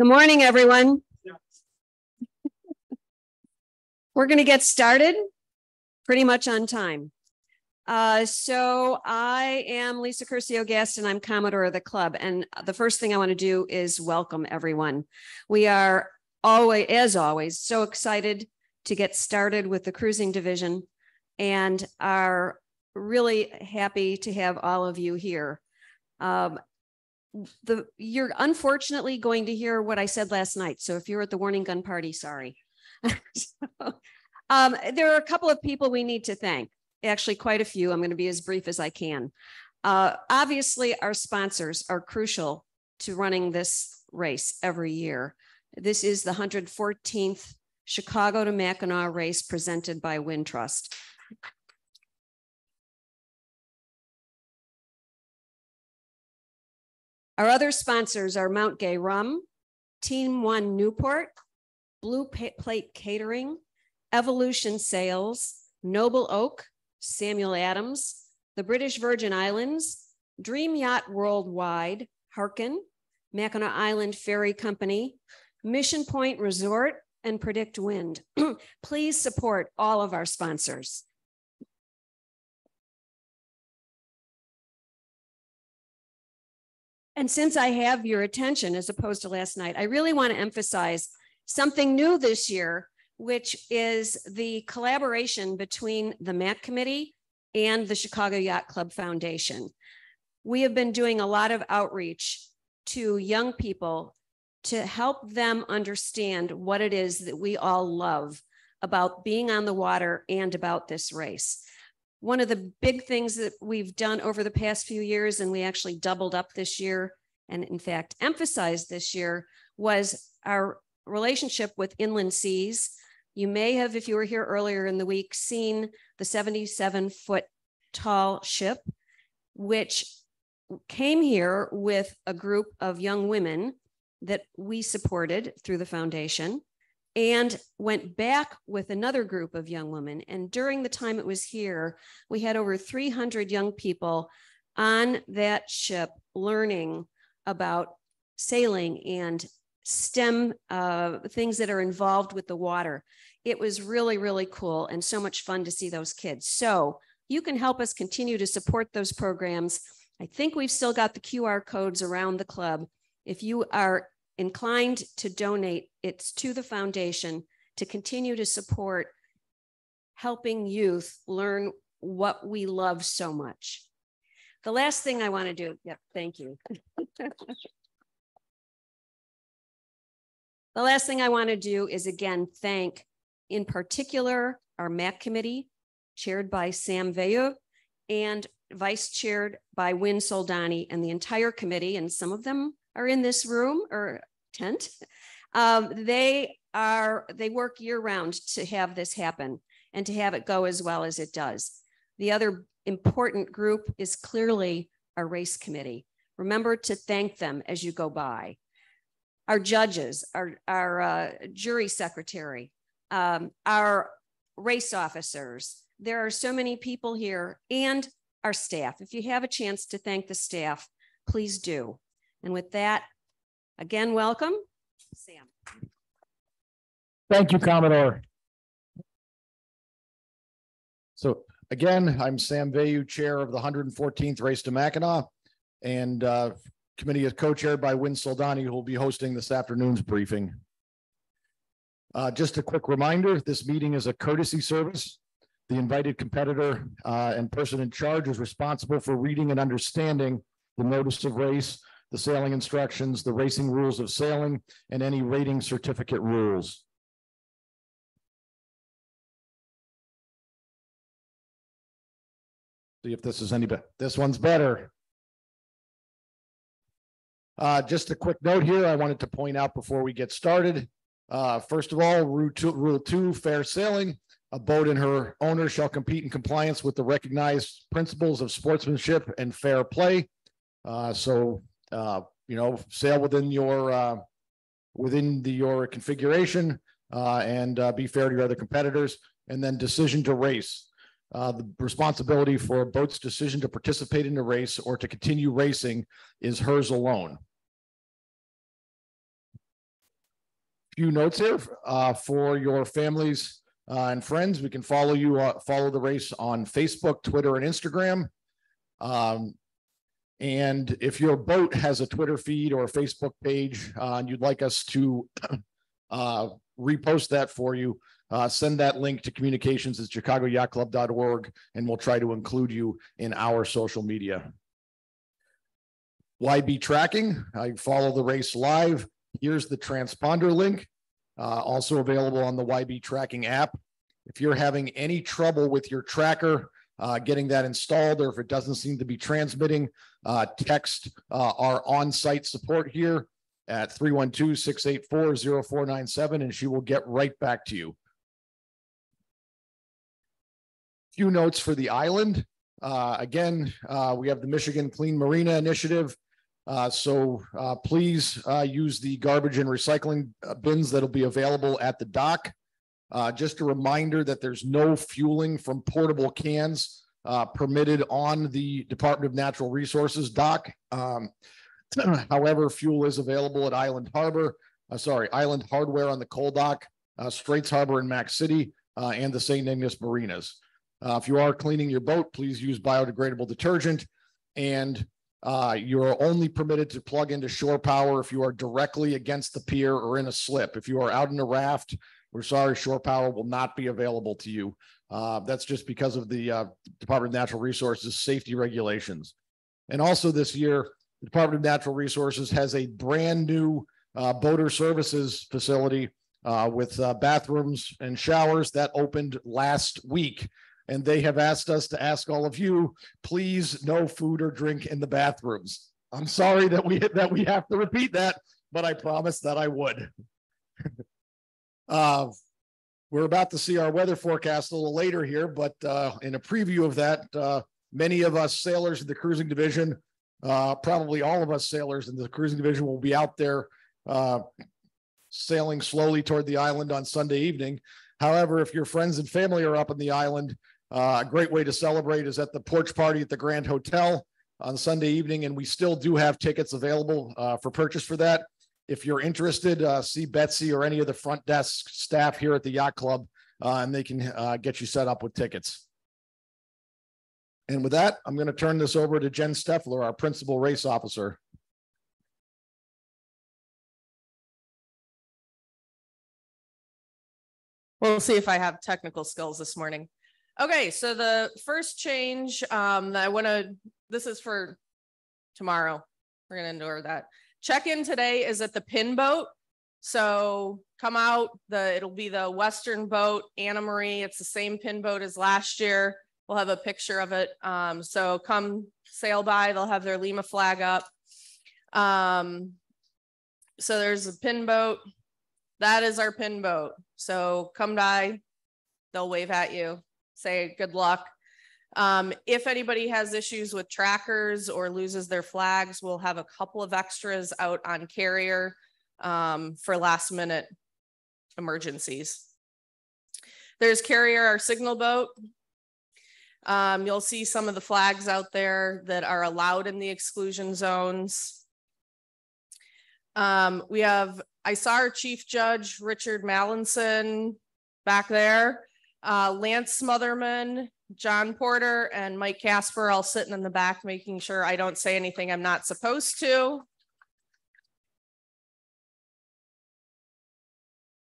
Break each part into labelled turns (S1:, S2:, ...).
S1: Good morning, everyone. We're going to get started pretty much on time. So I am Lisa Curcio-Guest, and I'm Commodore of the club. And the first thing I want to do is welcome everyone. We are always, as always, so excited to get started with the cruising division and are really happy to have all of you here. You're unfortunately going to hear what I said last night. So if you're at the warning gun party, sorry. There are a couple of people we need to thank. Actually, quite a few. I'm going to be as brief as I can. Obviously, our sponsors are crucial to running this race every year. This is the 114th Chicago to Mackinac race presented by Wintrust. Our other sponsors are Mount Gay Rum, Team One Newport, Blue Plate Catering, Evolution Sales, Noble Oak, Samuel Adams, the British Virgin Islands, Dream Yacht Worldwide, Harkin, Mackinac Island Ferry Company, Mission Point Resort, and Predict Wind. Please support all of our sponsors. And since I have your attention as opposed to last night, I really want to emphasize something new this year, which is the collaboration between the MAC Committee and the Chicago Yacht Club Foundation. We have been doing a lot of outreach to young people to help them understand what it is that we all love about being on the water and about this race. One of the big things that we've done over the past few years, and we actually doubled up this year, and in fact emphasized this year, was our relationship with Inland Seas. You may have, if you were here earlier in the week, seen the 77-foot tall ship, which came here with a group of young women that we supported through the foundation, and went back with another group of young women. And during the time it was here, we had over 300 young people on that ship learning about sailing and STEM things that are involved with the water. It was really, really cool and so much fun to see those kids. So you can help us continue to support those programs. I think we've still got the QR codes around the club. If you are inclined to donate, it's to the foundation to continue to support helping youth learn what we love so much. The last thing I want to do, thank you. The last thing I want to do is again thank, in particular, our MAC committee, chaired by Sam Veilleux and vice chaired by Win Soldani, and the entire committee, and some of them are in this room or tent. They work year round to have this happen and to have it go as well as it does. The other important group is clearly our race committee. Remember to thank them as you go by. Our judges, our jury secretary, our race officers. There are so many people here, and our staff. If you have a chance to thank the staff, please do. And with that, again, welcome, Sam.
S2: Thank you, Commodore. So again, I'm Sam Veilleux, chair of the 114th Race to Mackinac, and committee is co-chaired by Win Soldani, who will be hosting this afternoon's briefing. Just a quick reminder, this meeting is a courtesy service. The invited competitor and person in charge is responsible for reading and understanding the notice of race, the sailing instructions, the racing rules of sailing, and any rating certificate rules. See if this is any better. This one's better. Just a quick note here I wanted to point out before we get started. First of all, rule two, fair sailing. A boat and her owner shall compete in compliance with the recognized principles of sportsmanship and fair play. Sail within your configuration and be fair to your other competitors. And then decision to race. The responsibility for a boat's decision to participate in the race or to continue racing is hers alone. Few notes here for your families and friends. We can follow you, follow the race on Facebook, Twitter, and Instagram. And if your boat has a Twitter feed or a Facebook page and you'd like us to repost that for you, send that link to communications@chicagoyachtclub.org and we'll try to include you in our social media. YB tracking, I follow the race live. Here's the transponder link, also available on the YB tracking app. If you're having any trouble with your tracker, getting that installed, or if it doesn't seem to be transmitting, text our on-site support here at 312-684-0497, and she will get right back to you. Few notes for the island. Again, we have the Michigan Clean Marina Initiative. So please use the garbage and recycling bins that'll be available at the dock. Just a reminder that there's no fueling from portable cans permitted on the Department of Natural Resources dock. However, fuel is available at Island Harbor, Island Hardware on the coal dock, Straits Harbor in Mac City, and the St. Ignace Marinas. If you are cleaning your boat, please use biodegradable detergent, and you're only permitted to plug into shore power if you are directly against the pier or in a slip. If you are out in a raft, we're sorry, shore power will not be available to you. That's just because of the Department of Natural Resources safety regulations. And also this year, the Department of Natural Resources has a brand new boater services facility with bathrooms and showers that opened last week. And they have asked us to ask all of you, please, no food or drink in the bathrooms. I'm sorry that we have to repeat that, but I promised that I would. We're about to see our weather forecast a little later here, but in a preview of that, many of us sailors in the cruising division, probably all of us sailors in the cruising division, will be out there sailing slowly toward the island on Sunday evening. However, if your friends and family are up on the island, a great way to celebrate is at the porch party at the Grand Hotel on Sunday evening, and we still do have tickets available for purchase for that. If you're interested, see Betsy or any of the front desk staff here at the Yacht Club, and they can get you set up with tickets. And with that, I'm going to turn this over to Jen Steffler, our principal race officer.
S3: We'll see if I have technical skills this morning. Okay, so the first change that I want to, this is for tomorrow. We're going to endure that. Check-in today is at the Pin Boat. So come out, it'll be the Western boat, Anna Marie. It's the same Pin Boat as last year. We'll have a picture of it. So come sail by, they'll have their Lima flag up. So there's a Pin Boat. That is our Pin Boat. So come by, they'll wave at you, say good luck. If anybody has issues with trackers or loses their flags, we'll have a couple of extras out on carrier for last minute emergencies. There's carrier, our signal boat. You'll see some of the flags out there that are allowed in the exclusion zones. I saw our Chief Judge, Richard Mallinson, back there. Lance Smotherman, John Porter, and Mike Casper all sitting in the back, making sure I don't say anything I'm not supposed to.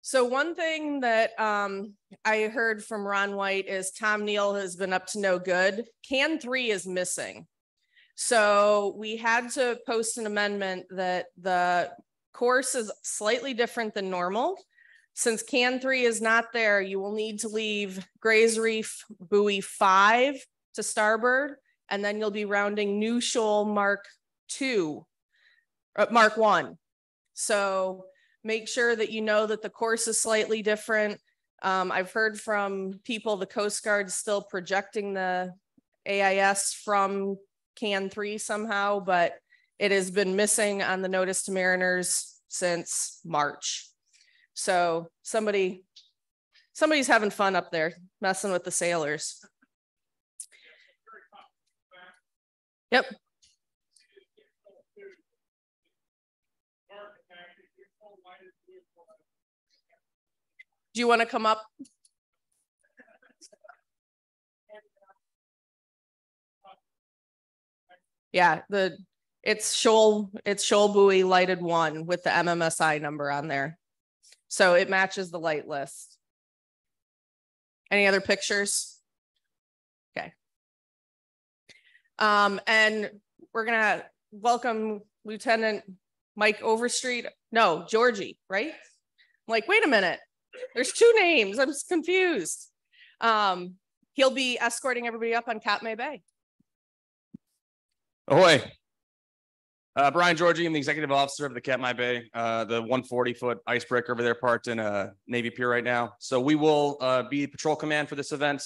S3: So one thing that I heard from Ron White is Tom Neal has been up to no good. Can 3 is missing. So we had to post an amendment that the course is slightly different than normal. Since Can 3 is not there, you will need to leave Grays Reef buoy 5 to starboard, and then you'll be rounding New Shoal Mark 1. So make sure that you know that the course is slightly different. I've heard from people, the Coast Guard is still projecting the AIS from Can 3 somehow, but it has been missing on the notice to mariners since March. So somebody's having fun up there, messing with the sailors. Yep. Do you want to come up? Yeah, it's Shoal Buoy lighted 1 with the MMSI number on there. So it matches the light list. Any other pictures? Okay. And we're gonna welcome Lieutenant Mike Overstreet. No, Georgie, right? I'm like, wait a minute. There's 2 names. I'm just confused. He'll be escorting everybody up on Katmai Bay.
S4: Ahoy. Brian Georgie, I'm the executive officer of the Katmai Bay, the 140-foot icebreaker over there parked in a Navy pier right now. So we will be patrol command for this event.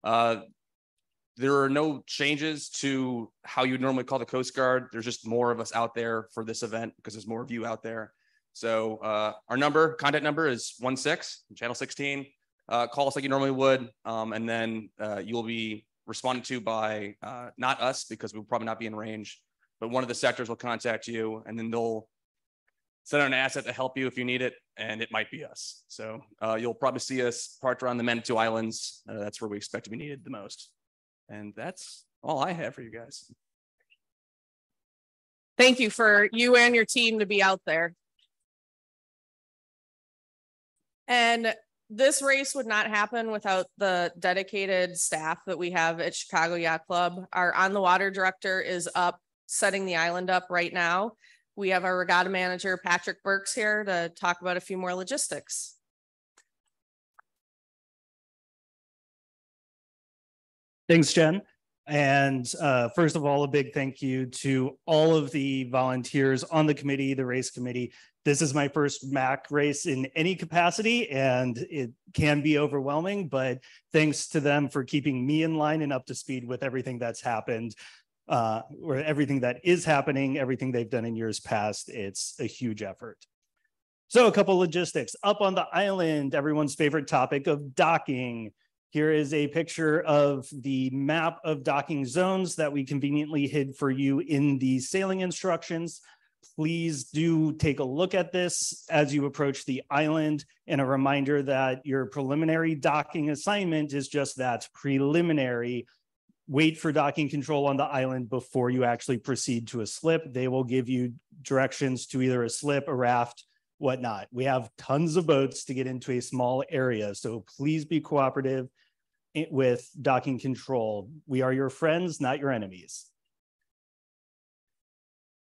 S4: There are no changes to how you would normally call the Coast Guard. There's just more of us out there for this event because there's more of you out there. So our contact number is 16, channel 16. Call us like you normally would, and then you'll be responded to by not us because we'll probably not be in range, but one of the sectors will contact you, and then they'll send out an asset to help you if you need it, and it might be us. So you'll probably see us parked around the Manitou Islands. That's where we expect to be needed the most. And that's all I have for you guys.
S3: Thank you for you and your team to be out there. And this race would not happen without the dedicated staff that we have at Chicago Yacht Club. Our on the water director is up setting the island up right now. We have our regatta manager, Patrick Burks, here to talk about a few more logistics.
S5: Thanks, Jen. And first of all, a big thank you to all of the volunteers on the committee, the race committee. This is my first MAC race in any capacity, and it can be overwhelming, but thanks to them for keeping me in line and up to speed with everything that's happened, or everything that is happening, everything they've done in years past. It's a huge effort. So a couple logistics. Up on the island, everyone's favorite topic of docking. Here is a picture of the map of docking zones that we conveniently hid for you in the sailing instructions. Please do take a look at this as you approach the island, and a reminder that your preliminary docking assignment is just that, preliminary. Wait for docking control on the island before you actually proceed to a slip. They will give you directions to either a slip, a raft, whatnot. We have tons of boats to get into a small area, so please be cooperative with docking control. We are your friends, not your enemies.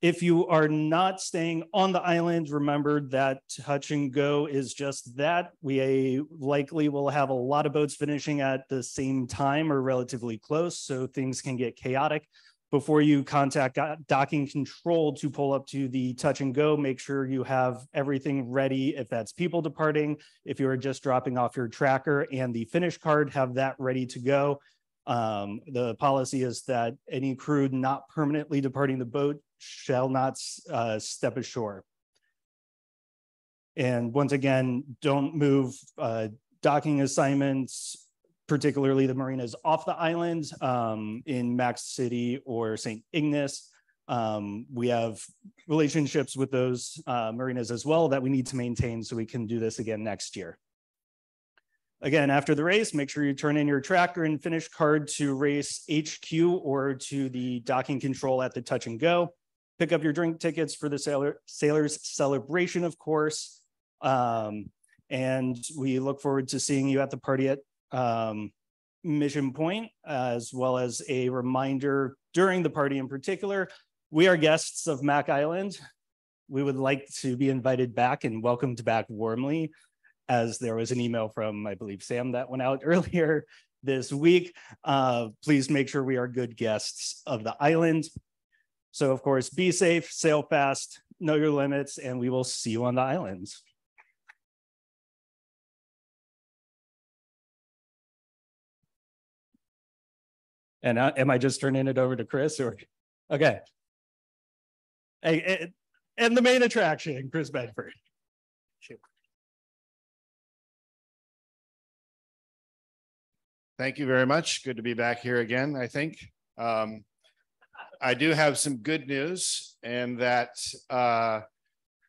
S5: If you are not staying on the island, remember that touch and go is just that. We likely will have a lot of boats finishing at the same time or relatively close, so things can get chaotic. Before you contact docking control to pull up to the touch and go, make sure you have everything ready. If that's people departing, if you are just dropping off your tracker and the finish card, have that ready to go. The policy is that any crew not permanently departing the boat shall not step ashore. And once again, don't move docking assignments, particularly the marinas off the island in Max City or St. Ignace. We have relationships with those marinas as well that we need to maintain so we can do this again next year. Again, after the race, make sure you turn in your tracker and finish card to race HQ or to the docking control at the touch and go. Pick up your drink tickets for the Sailors Celebration, of course. And we look forward to seeing you at the party at Mission Point, as well as a reminder during the party in particular, we are guests of Mack Island. We would like to be invited back and welcomed back warmly, as there was an email from, I believe, Sam that went out earlier this week. Please make sure we are good guests of the island. So of course, be safe, sail fast, know your limits, and we will see you on the islands. And am I just turning it over to Chris, or? Okay. Hey, and the main attraction, Chris Bedford.
S6: Thank you very much. Good to be back here again, I think. I do have some good news, and that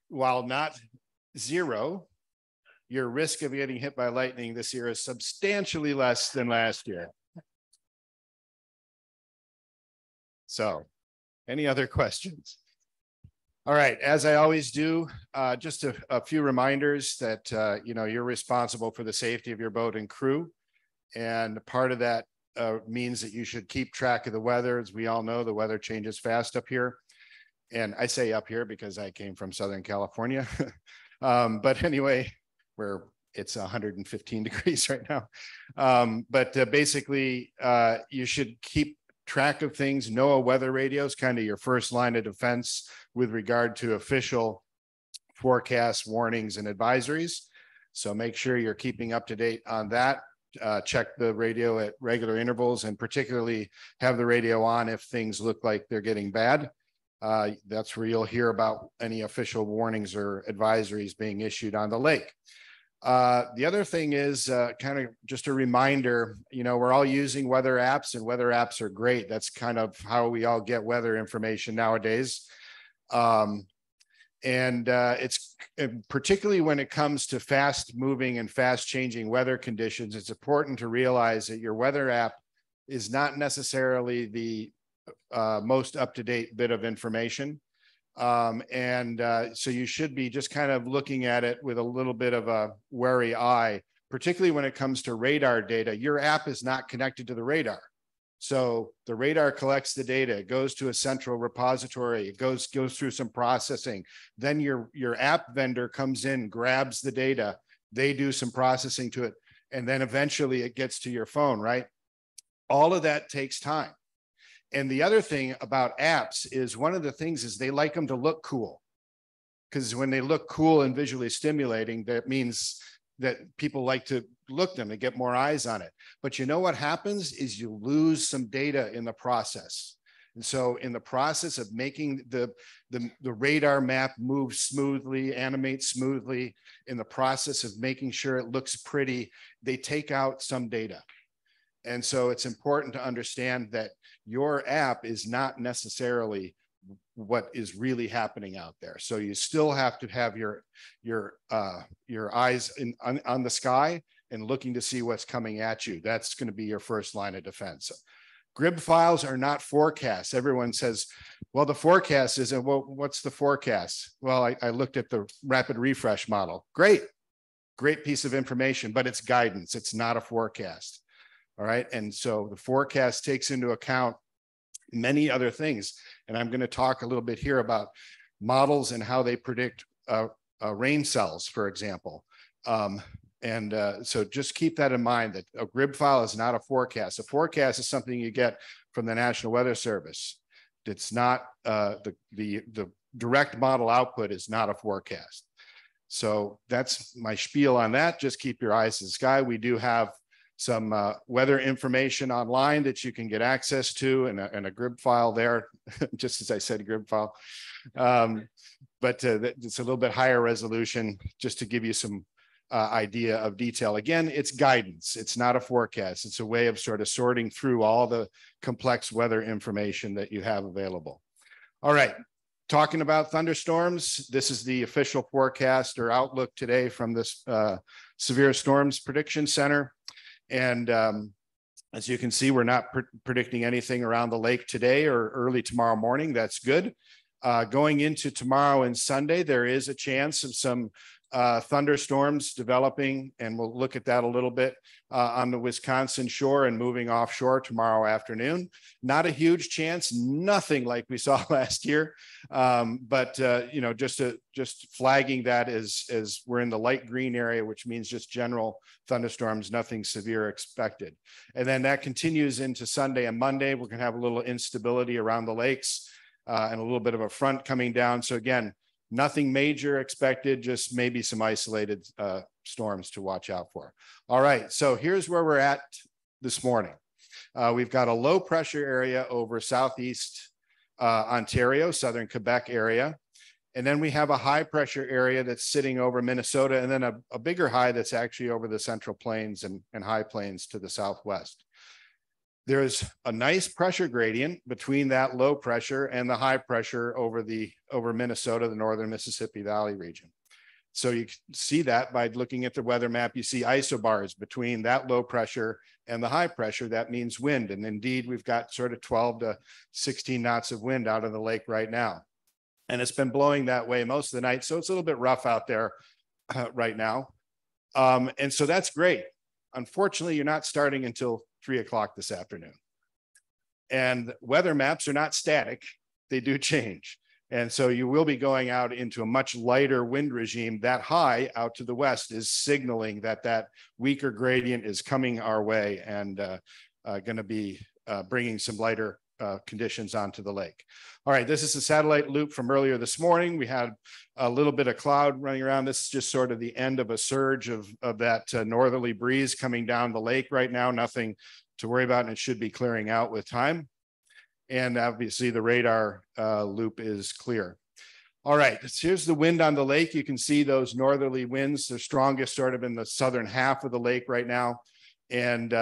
S6: while not zero, your risk of getting hit by lightning this year is substantially less than last year. So, any other questions? All right, as I always do, just a few reminders that you're responsible for the safety of your boat and crew. And part of that means that you should keep track of the weather. As we all know, the weather changes fast up here. And I say up here because I came from Southern California. But anyway, where it's 115 degrees right now. Basically, you should keep track of things. NOAA weather radio is kind of your first line of defense with regard to official forecasts, warnings, and advisories. So make sure you're keeping up to date on that. Check the radio at regular intervals, and particularly have the radio on if things look like they're getting bad. That's where you'll hear about any official warnings or advisories being issued on the lake. The other thing is kind of just a reminder, we're all using weather apps, and weather apps are great. That's kind of how we all get weather information nowadays. It's particularly when it comes to fast moving and fast changing weather conditions, it's important to realize that your weather app is not necessarily the most up-to-date bit of information. So you should be just kind of looking at it with a little bit of a wary eye, particularly when it comes to radar data. Your app is not connected to the radar. So the radar collects the data, it goes to a central repository, it goes through some processing. Then your app vendor comes in, grabs the data, they do some processing to it, and then eventually it gets to your phone, right? All of that takes time. And the other thing about apps is one of the things is they like them to look cool. Because when they look cool and visually stimulating, that means that people like to look them, to get more eyes on it. But you know what happens is you lose some data in the process. And so in the process of making the radar map move smoothly, animate smoothly, in the process of making sure it looks pretty, they take out some data. And so it's important to understand that your app is not necessarily what is really happening out there. So you still have to have your eyes on the sky and looking to see what's coming at you. That's going to be your first line of defense. Grid files are not forecasts. Everyone says, well, the forecast isn't, well, what's the forecast? Well, I looked at the rapid refresh model. Great piece of information, but it's guidance. It's not a forecast. All right. And so the forecast takes into account many other things. And I'm going to talk a little bit here about models and how they predict rain cells, for example. So just keep that in mind, that a grid file is not a forecast. A forecast is something you get from the National Weather Service. It's not the direct model output is not a forecast. So that's my spiel on that. Just keep your eyes to the sky. We do have some weather information online that you can get access to, and a grid file there, just as I said, grid file. But it's a little bit higher resolution, just to give you some idea of detail. Again, it's guidance. It's not a forecast. It's a way of sort of sorting through all the complex weather information that you have available. All right. Talking about thunderstorms, this is the official forecast or outlook today from this Severe Storms Prediction Center. And as you can see, we're not predicting anything around the lake today or early tomorrow morning. That's good. Going into tomorrow and Sunday, there is a chance of some thunderstorms developing, and we'll look at that a little bit on the Wisconsin shore and moving offshore tomorrow afternoon. Not a huge chance, nothing like we saw last year, but just flagging that as we're in the light green area, which means just general thunderstorms, nothing severe expected. And then that continues into Sunday and Monday. We're going to have a little instability around the lakes and a little bit of a front coming down. So again, nothing major expected, just maybe some isolated storms to watch out for. All right, so here's where we're at this morning. We've got a low pressure area over southeast Ontario, southern Quebec area. And then we have a high pressure area that's sitting over Minnesota, and then a bigger high that's actually over the Central Plains and High Plains to the southwest. There's a nice pressure gradient between that low pressure and the high pressure over Minnesota, the northern Mississippi Valley region. So you see that by looking at the weather map, you see isobars between that low pressure and the high pressure. That means wind. And indeed, we've got sort of 12 to 16 knots of wind out of the lake right now. And it's been blowing that way most of the night. So it's a little bit rough out there right now. And so that's great. Unfortunately, you're not starting until 3 o'clock this afternoon. And weather maps are not static. They do change. And so you will be going out into a much lighter wind regime. That high out to the west is signaling that that weaker gradient is coming our way and going to be bringing some lighter conditions onto the lake. All right, this is the satellite loop from earlier this morning. We had a little bit of cloud running around. This is just sort of the end of a surge of that northerly breeze coming down the lake right now. Nothing to worry about, and it should be clearing out with time. And obviously the radar loop is clear. All right, here's the wind on the lake. You can see those northerly winds. They're strongest sort of in the southern half of the lake right now. And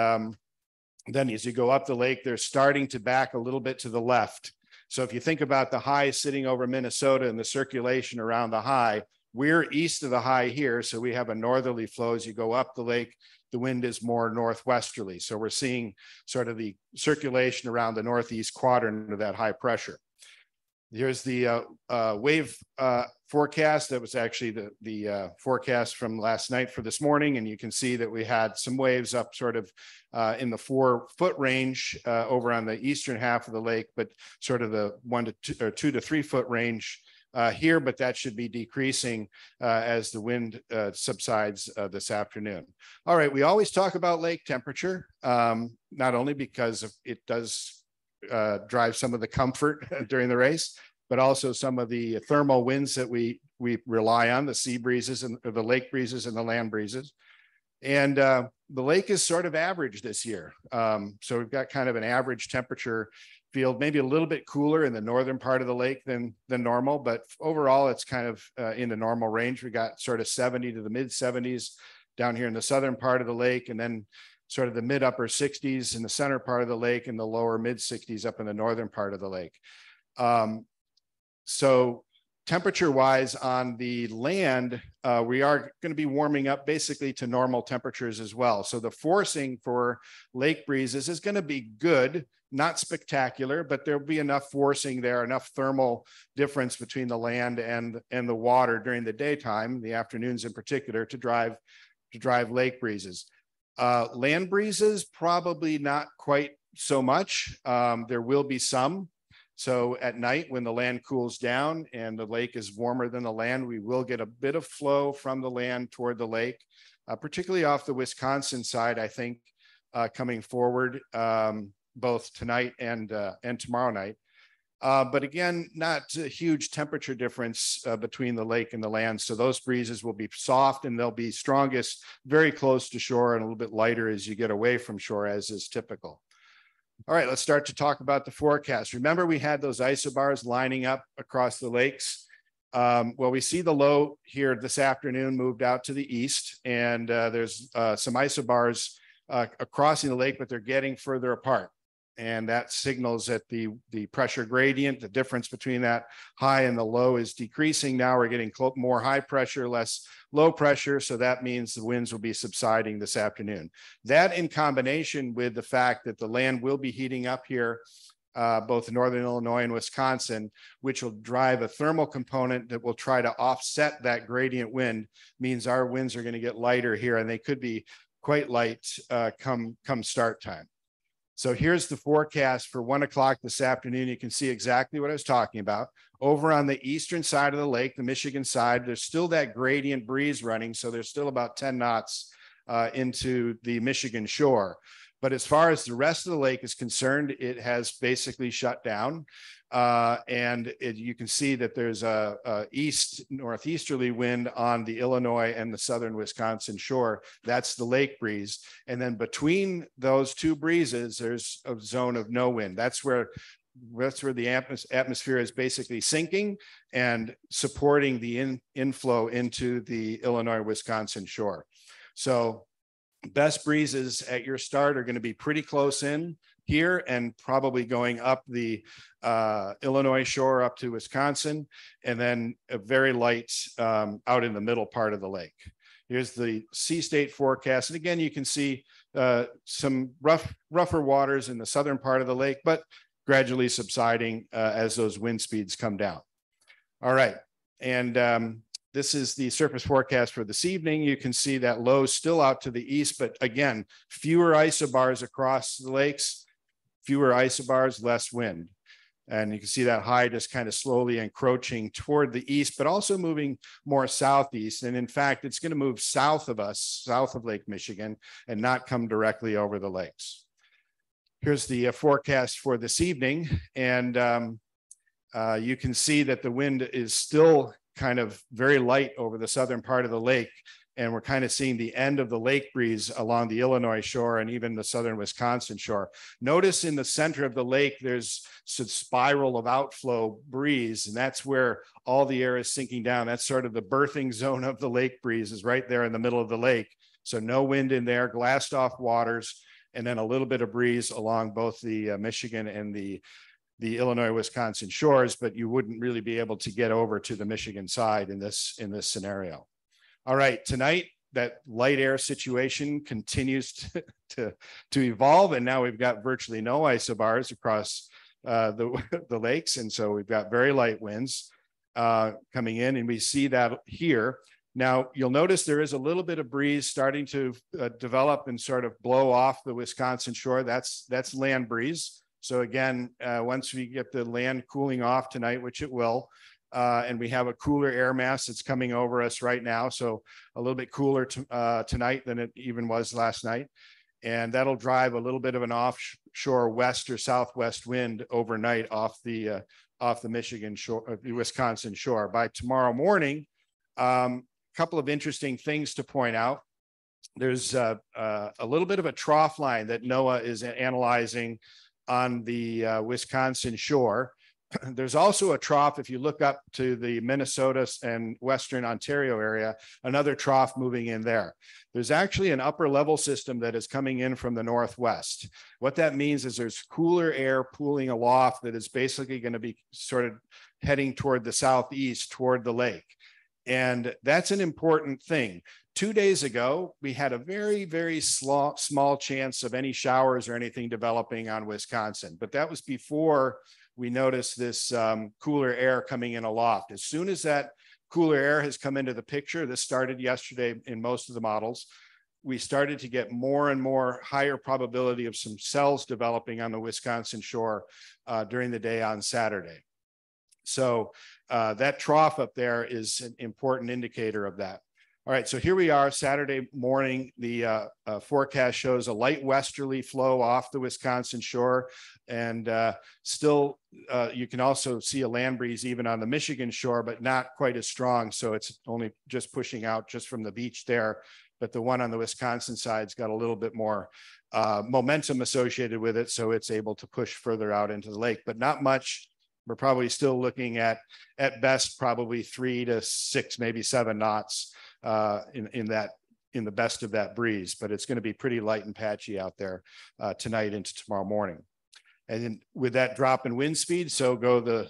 S6: then as you go up the lake, they're starting to back a little bit to the left. So if you think about the high sitting over Minnesota and the circulation around the high, we're east of the high here. So we have a northerly flow. As you go up the lake, the wind is more northwesterly. So we're seeing sort of the circulation around the northeast quadrant of that high pressure. Here's the wave forecast. That was actually the forecast from last night for this morning. And you can see that we had some waves up sort of in the 4-foot range over on the eastern half of the lake, but sort of the 2 to 3 foot range here, but that should be decreasing as the wind subsides this afternoon. All right, we always talk about lake temperature, not only because it does drive some of the comfort during the race, but also some of the thermal winds that we rely on, the sea breezes and the lake breezes and the land breezes. And the lake is sort of average this year. So we've got kind of an average temperature field, maybe a little bit cooler in the northern part of the lake than normal, but overall it's kind of in the normal range. We got sort of 70 to the mid 70s down here in the southern part of the lake, and then sort of the mid upper 60s in the center part of the lake and the lower mid 60s up in the northern part of the lake. So temperature wise on the land, we are going to be warming up basically to normal temperatures as well. So the forcing for lake breezes is going to be good, not spectacular, but there'll be enough forcing there, enough thermal difference between the land and the water during the daytime, the afternoons in particular, to drive lake breezes. Land breezes, probably not quite so much. There will be some. So at night when the land cools down and the lake is warmer than the land, we will get a bit of flow from the land toward the lake, particularly off the Wisconsin side, I think, coming forward both tonight and tomorrow night. But again, not a huge temperature difference between the lake and the land. So those breezes will be soft and they'll be strongest very close to shore and a little bit lighter as you get away from shore, as is typical. All right, let's start to talk about the forecast. Remember, we had those isobars lining up across the lakes. Well, we see the low here this afternoon moved out to the east, and there's some isobars crossing the lake, but they're getting further apart. And that signals that the pressure gradient, the difference between that high and the low, is decreasing. Now we're getting more high pressure, less low pressure. So that means the winds will be subsiding this afternoon. That in combination with the fact that the land will be heating up here, both northern Illinois and Wisconsin, which will drive a thermal component that will try to offset that gradient wind, means our winds are going to get lighter here, and they could be quite light come start time. So here's the forecast for 1 o'clock this afternoon. You can see exactly what I was talking about. Over on the eastern side of the lake, the Michigan side, there's still that gradient breeze running. So there's still about 10 knots into the Michigan shore. But as far as the rest of the lake is concerned, it has basically shut down. You can see that there's a northeasterly wind on the Illinois and the southern Wisconsin shore. That's the lake breeze. And then between those two breezes, there's a zone of no wind. That's where the atmosphere is basically sinking and supporting the inflow into the Illinois-Wisconsin shore. So best breezes at your start are going to be pretty close in here and probably going up the Illinois shore up to Wisconsin, and then a very light out in the middle part of the lake. Here's the sea state forecast. And again, you can see some rougher waters in the southern part of the lake, but gradually subsiding as those wind speeds come down. All right. And this is the surface forecast for this evening. You can see that low still out to the east, but again, fewer isobars across the lakes, fewer isobars, less wind. And you can see that high just kind of slowly encroaching toward the east, but also moving more southeast. And in fact, it's going to move south of us, south of Lake Michigan, and not come directly over the lakes. Here's the forecast for this evening. And you can see that the wind is still kind of very light over the southern part of the lake. And we're kind of seeing the end of the lake breeze along the Illinois shore and even the southern Wisconsin shore. Notice in the center of the lake, there's a spiral of outflow breeze, and that's where all the air is sinking down. That's sort of the birthing zone of the lake breeze, is right there in the middle of the lake. So no wind in there, glassed off waters, and then a little bit of breeze along both the Michigan and the Illinois-Wisconsin shores, but you wouldn't really be able to get over to the Michigan side in this scenario. All right, tonight, that light air situation continues to evolve, and now we've got virtually no isobars across the lakes, and so we've got very light winds coming in, and we see that here. Now, you'll notice there is a little bit of breeze starting to develop and sort of blow off the Wisconsin shore. That's land breeze. So again, once we get the land cooling off tonight, which it will, and we have a cooler air mass that's coming over us right now. So a little bit cooler tonight than it even was last night. And that'll drive a little bit of an offshore west or southwest wind overnight off the Michigan shore, the Wisconsin shore. By tomorrow morning, a couple of interesting things to point out. There's a little bit of a trough line that NOAA is analyzing on the Wisconsin shore. There's also a trough, if you look up to the Minnesota and Western Ontario area, another trough moving in there. There's actually an upper level system that is coming in from the northwest. What that means is there's cooler air pooling aloft that is basically going to be sort of heading toward the southeast, toward the lake. And that's an important thing. 2 days ago, we had a very, very small chance of any showers or anything developing on Wisconsin, but that was before we noticed this cooler air coming in aloft. As soon as that cooler air has come into the picture, this started yesterday in most of the models, we started to get more and more higher probability of some cells developing on the Wisconsin shore during the day on Saturday. So that trough up there is an important indicator of that. All right, so here we are Saturday morning. The forecast shows a light westerly flow off the Wisconsin shore, and still you can also see a land breeze even on the Michigan shore, but not quite as strong. So it's only just pushing out just from the beach there. But the one on the Wisconsin side's got a little bit more momentum associated with it, so it's able to push further out into the lake, but not much. We're probably still looking at best, probably 3 to 6, maybe 7 knots in the best of that breeze, but it's going to be pretty light and patchy out there tonight into tomorrow morning. And then with that drop in wind speed, so go the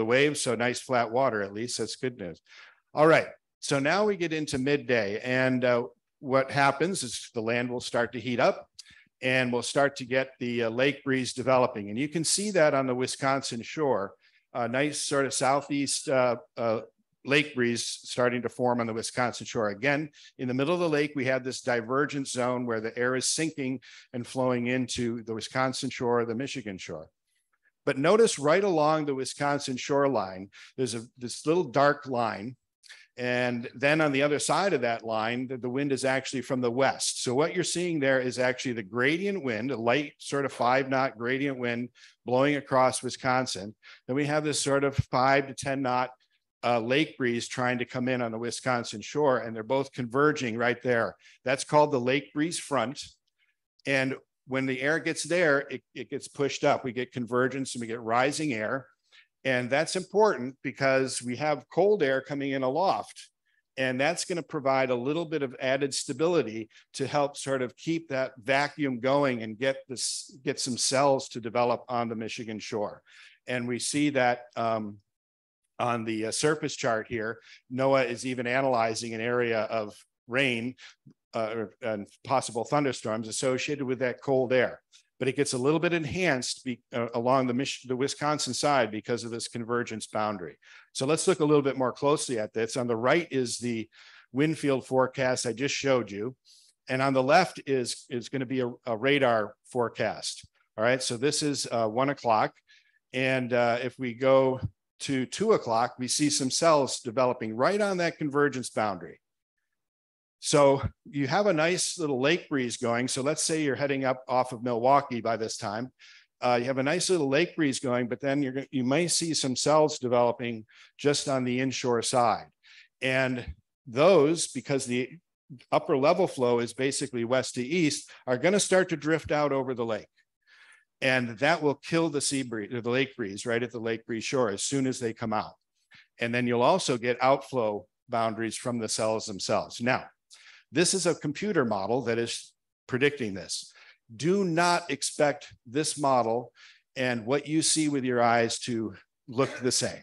S6: waves. So nice flat water, at least. That's good news. All right. So now we get into midday, and what happens is the land will start to heat up, and we'll start to get the lake breeze developing. And you can see that on the Wisconsin shore, a nice sort of southeast lake breeze starting to form on the Wisconsin shore. Again, in the middle of the lake, we have this divergent zone where the air is sinking and flowing into the Wisconsin shore, the Michigan shore. But notice right along the Wisconsin shoreline, there's this little dark line. And then on the other side of that line, the wind is actually from the west. So what you're seeing there is actually the gradient wind, a light sort of 5-knot gradient wind blowing across Wisconsin. Then we have this sort of 5 to 10 knot lake breeze trying to come in on the Wisconsin shore, and they're both converging right there. That's called the lake breeze front. And when the air gets there, it gets pushed up. We get convergence and we get rising air. And that's important because we have cold air coming in aloft. And that's going to provide a little bit of added stability to help sort of keep that vacuum going and get some cells to develop on the Michigan shore. And we see that on the surface chart here. NOAA is even analyzing an area of rain and possible thunderstorms associated with that cold air. But it gets a little bit enhanced along the Wisconsin side because of this convergence boundary. So let's look a little bit more closely at this. On the right is the wind field forecast I just showed you. And on the left is going to be a radar forecast. All right, so this is 1 o'clock. And if we go to 2 o'clock, we see some cells developing right on that convergence boundary. So you have a nice little lake breeze going. So let's say you're heading up off of Milwaukee by this time. You have a nice little lake breeze going, but then you may see some cells developing just on the inshore side. And those, because the upper level flow is basically west to east, are going to start to drift out over the lake. And that will kill the sea breeze, or the lake breeze, right at the lake breeze shore as soon as they come out. And then you'll also get outflow boundaries from the cells themselves. Now, this is a computer model that is predicting this. Do not expect this model and what you see with your eyes to look the same.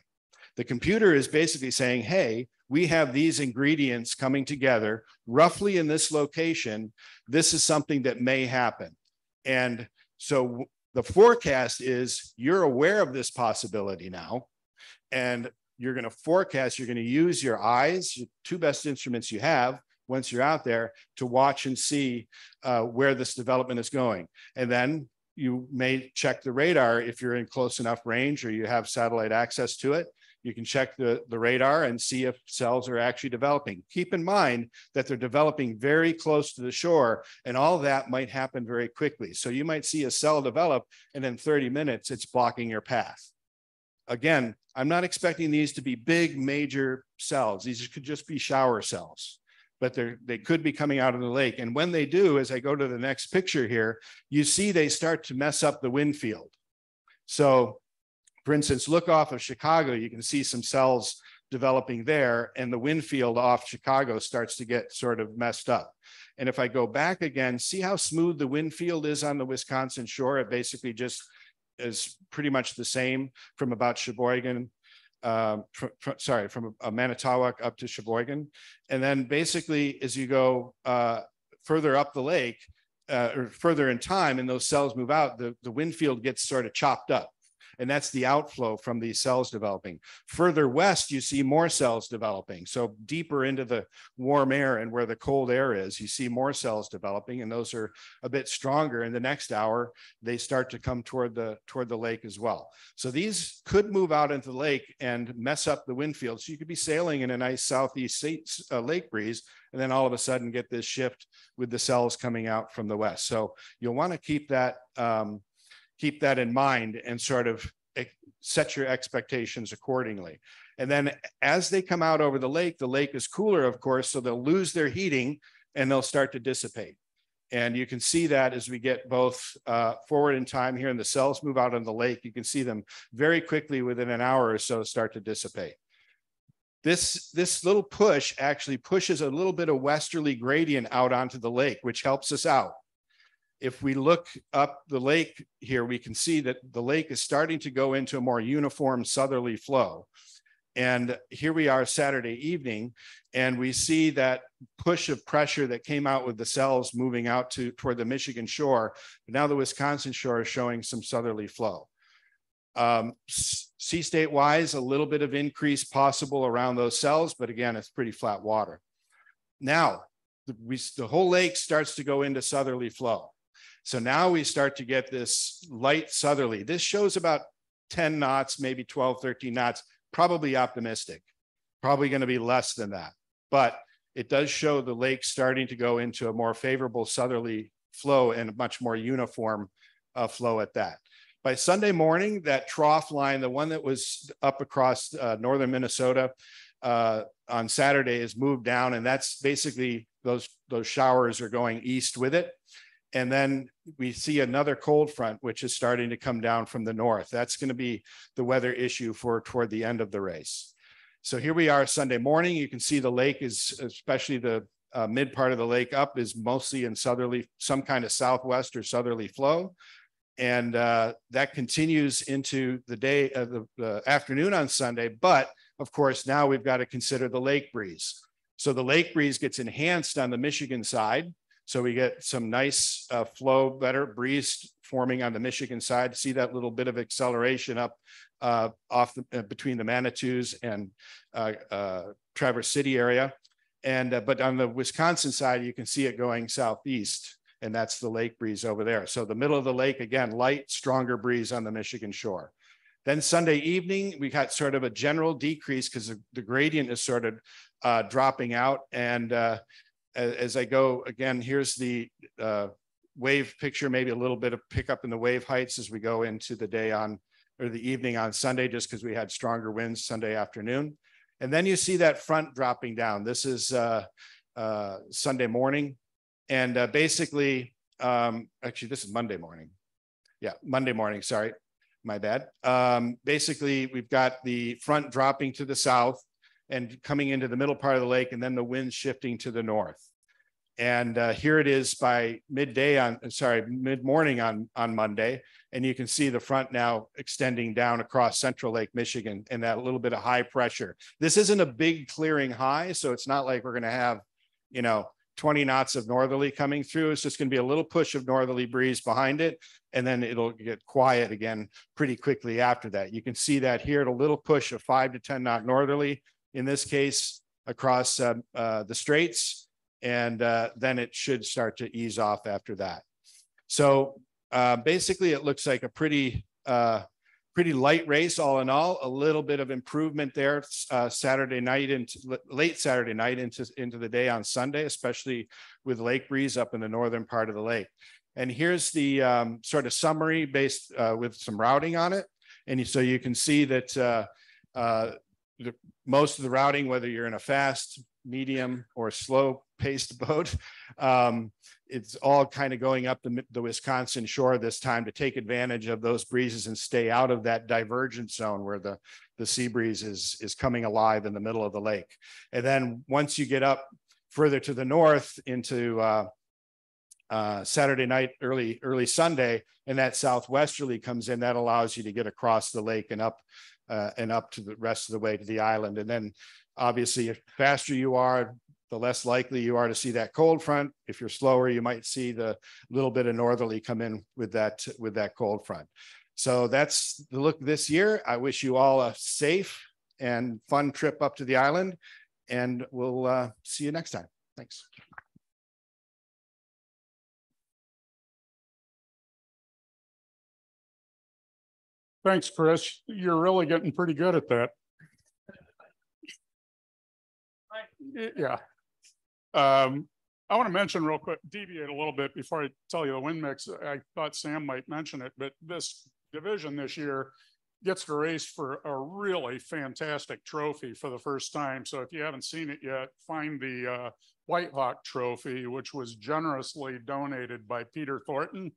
S6: The computer is basically saying, hey, we have these ingredients coming together roughly in this location. This is something that may happen. And so the forecast is you're aware of this possibility now, and you're going to forecast, you're going to use your eyes, your two best instruments you have, once you're out there, to watch and see where this development is going. And then you may check the radar if you're in close enough range or you have satellite access to it. You can check the radar and see if cells are actually developing. Keep in mind that they're developing very close to the shore, and all that might happen very quickly. So you might see a cell develop, and in 30 minutes, it's blocking your path. Again, I'm not expecting these to be big, major cells. These could just be shower cells, but they could be coming out of the lake. And when they do, as I go to the next picture here, you see they start to mess up the wind field. So for instance, look off of Chicago, you can see some cells developing there, and the wind field off Chicago starts to get sort of messed up. And if I go back again, see how smooth the wind field is on the Wisconsin shore? It basically just is pretty much the same from about Sheboygan, from Manitowoc up to Sheboygan. And then basically as you go further up the lake, or further in time, and those cells move out, the wind field gets sort of chopped up. And that's the outflow from these cells developing. Further west, you see more cells developing. So deeper into the warm air and where the cold air is, you see more cells developing, and those are a bit stronger. In the next hour, they start to come toward the lake as well. So these could move out into the lake and mess up the wind field. So you could be sailing in a nice southeast lake breeze, and then all of a sudden get this shift with the cells coming out from the west. So you'll want to keep that in mind and sort of set your expectations accordingly. And then as they come out over the lake is cooler, of course, so they'll lose their heating and they'll start to dissipate. And you can see that as we get both forward in time here and the cells move out on the lake, you can see them very quickly within an hour or so start to dissipate. This little push actually pushes a little bit of westerly gradient out onto the lake, which helps us out. If we look up the lake here, we can see that the lake is starting to go into a more uniform southerly flow. And here we are Saturday evening, and we see that push of pressure that came out with the cells moving out toward the Michigan shore. But now the Wisconsin shore is showing some southerly flow. Sea state wise, a little bit of increase possible around those cells, but again, it's pretty flat water. Now, the whole lake starts to go into southerly flow. So now we start to get this light southerly. This shows about 10 knots, maybe 12, 13 knots, probably optimistic, probably going to be less than that. But it does show the lake starting to go into a more favorable southerly flow and a much more uniform flow at that. By Sunday morning, that trough line, the one that was up across northern Minnesota on Saturday, has moved down, and that's basically those showers are going east with it. And then we see another cold front, which is starting to come down from the north. That's going to be the weather issue for toward the end of the race. So here we are Sunday morning. You can see the lake is, especially the mid part of the lake up, is mostly in southerly, some kind of southwest or southerly flow. And that continues into the day of the afternoon on Sunday. But of course, now we've got to consider the lake breeze. So the lake breeze gets enhanced on the Michigan side. So we get some nice flow, better breeze forming on the Michigan side. See that little bit of acceleration up between the Manitous and Traverse City area. And but on the Wisconsin side, you can see it going southeast, and that's the lake breeze over there. So the middle of the lake, again, light, stronger breeze on the Michigan shore. Then Sunday evening, we got sort of a general decrease because the gradient is sort of dropping out. And as I go, again, here's the wave picture, maybe a little bit of pickup in the wave heights as we go into the day on, or the evening on Sunday, just because we had stronger winds Sunday afternoon. And then you see that front dropping down. This is Sunday morning. And basically, actually, this is Monday morning. Yeah, Monday morning, sorry, my bad. Basically, we've got the front dropping to the south and coming into the middle part of the lake, and then the wind shifting to the north. And here it is by midday on, sorry, mid-morning on Monday. And you can see the front now extending down across central Lake Michigan and that little bit of high pressure. This isn't a big clearing high, so it's not like we're going to have, 20 knots of northerly coming through. It's just going to be a little push of northerly breeze behind it, and then it'll get quiet again pretty quickly after that. You can see that here, a little push of 5 to 10 knot northerly, in this case, across the straits, and then it should start to ease off after that. So basically, it looks like a pretty light race all in all. A little bit of improvement there Saturday night into late Saturday night into the day on Sunday, especially with lake breeze up in the northern part of the lake. And here's the sort of summary based with some routing on it. And so you can see that most of the routing, whether you're in a fast, medium, or slow paced boat, it's all kind of going up the Wisconsin shore this time to take advantage of those breezes and stay out of that divergence zone where the sea breeze is coming alive in the middle of the lake. And then once you get up further to the north into Saturday night, early Sunday, and that southwesterly comes in, that allows you to get across the lake and up to the rest of the way to the island. And then obviously, if faster you are, the less likely you are to see that cold front. If you're slower, you might see the little bit of northerly come in with that cold front. So that's the look this year. I wish you all a safe and fun trip up to the island, and we'll see you next time. Thanks.
S7: Thanks, Chris. You're really getting pretty good at that. Yeah. I want to mention real quick, deviate a little bit before I tell you the wind mix. I thought Sam might mention it, but this division this year gets to race for a really fantastic trophy for the first time. So if you haven't seen it yet, find the White Hawk Trophy, which was generously donated by Peter Thornton,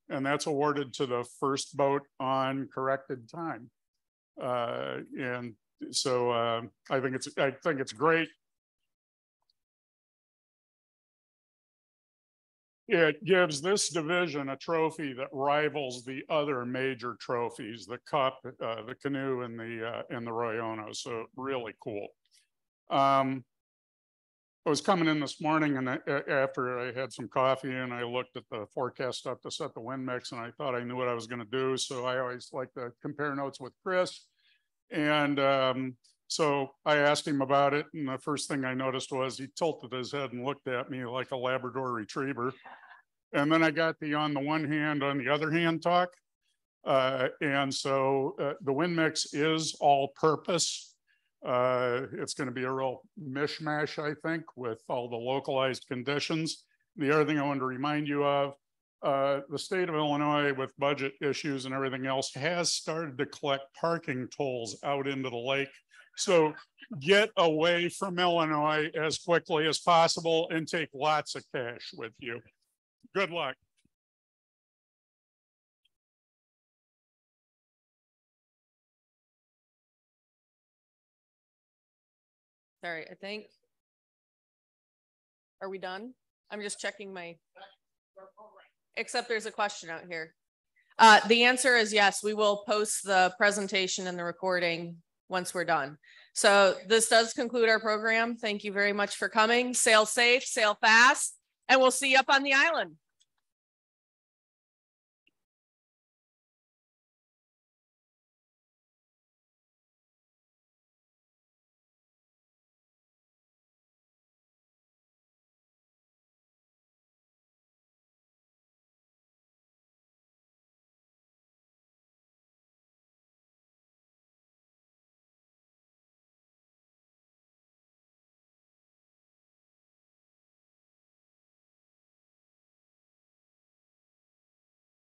S7: and that's awarded to the first boat on corrected time. And so I think it's great. It gives this division a trophy that rivals the other major trophies, the Cup, the Canoe, and the Roy-Ono. So really cool. I was coming in this morning, and after I had some coffee, and I looked at the forecast stuff to set the wind mix, and I thought I knew what I was going to do. So I always like to compare notes with Chris. And so I asked him about it, and the first thing I noticed was he tilted his head and looked at me like a Labrador retriever. And then I got the on the one hand, on the other hand talk. And so the wind mix is all purpose. It's going to be a real mishmash, I think, with all the localized conditions. The other thing I wanted to remind you of, the state of Illinois, with budget issues and everything else, has started to collect parking tolls out into the lake. So get away from Illinois as quickly as possible and take lots of cash with you. Good luck.
S3: Sorry, I think. Are we done? I'm just checking my, except there's a question out here. The answer is yes, we will post the presentation and the recording once we're done. So this does conclude our program. Thank you very much for coming. Sail safe, sail fast, and we'll see you up on the island.